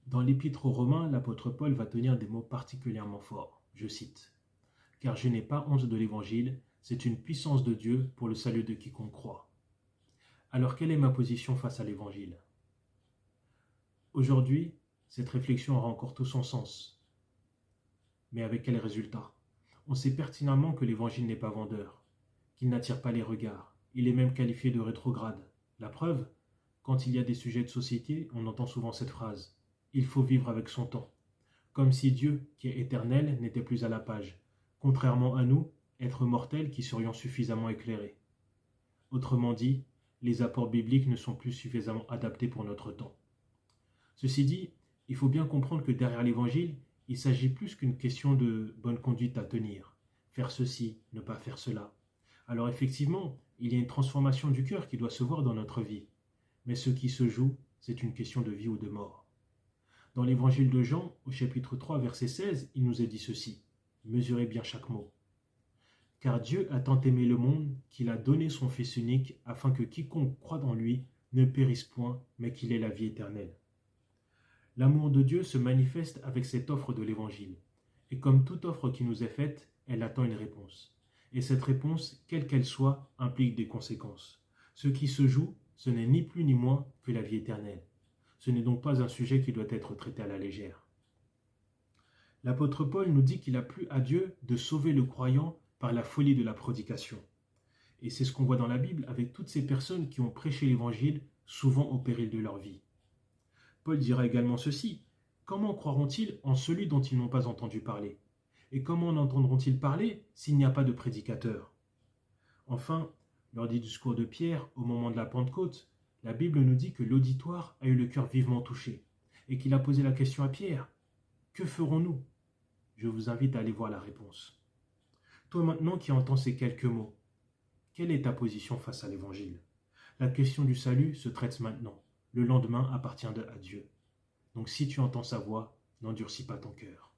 Dans l'Épître aux Romains, l'apôtre Paul va tenir des mots particulièrement forts. Je cite : « Car je n'ai pas honte de l'Évangile, c'est une puissance de Dieu pour le salut de quiconque croit. » Alors quelle est ma position face à l'Évangile ? Aujourd'hui, cette réflexion aura encore tout son sens. Mais avec quel résultat ? On sait pertinemment que l'Évangile n'est pas vendeur, qu'il n'attire pas les regards. Il est même qualifié de rétrograde. La preuve ? Quand il y a des sujets de société, on entend souvent cette phrase : « Il faut vivre avec son temps », comme si Dieu, qui est éternel, n'était plus à la page, contrairement à nous, êtres mortels qui serions suffisamment éclairés. Autrement dit, les apports bibliques ne sont plus suffisamment adaptés pour notre temps. Ceci dit, il faut bien comprendre que derrière l'Évangile, il s'agit plus qu'une question de bonne conduite à tenir, faire ceci, ne pas faire cela. Alors effectivement, il y a une transformation du cœur qui doit se voir dans notre vie. Mais ce qui se joue, c'est une question de vie ou de mort. Dans l'évangile de Jean, au chapitre 3, verset 16, il nous est dit ceci : « Mesurez bien chaque mot. Car Dieu a tant aimé le monde qu'il a donné son Fils unique afin que quiconque croit en lui ne périsse point, mais qu'il ait la vie éternelle. » L'amour de Dieu se manifeste avec cette offre de l'évangile. Et comme toute offre qui nous est faite, elle attend une réponse. Et cette réponse, quelle qu'elle soit, implique des conséquences. Ce qui se joue, ce n'est ni plus ni moins que la vie éternelle. Ce n'est donc pas un sujet qui doit être traité à la légère. L'apôtre Paul nous dit qu'il a plu à Dieu de sauver le croyant par la folie de la prédication. Et c'est ce qu'on voit dans la Bible avec toutes ces personnes qui ont prêché l'évangile, souvent au péril de leur vie. Paul dira également ceci : comment croiront-ils en celui dont ils n'ont pas entendu parler ? Et comment en entendront-ils parler s'il n'y a pas de prédicateur ? Enfin, lors du discours de Pierre, au moment de la Pentecôte, la Bible nous dit que l'auditoire a eu le cœur vivement touché et qu'il a posé la question à Pierre : que ferons-nous ? Je vous invite à aller voir la réponse. Toi maintenant qui entends ces quelques mots, quelle est ta position face à l'Évangile ? La question du salut se traite maintenant. Le lendemain appartient à Dieu. Donc si tu entends sa voix, n'endurcis pas ton cœur.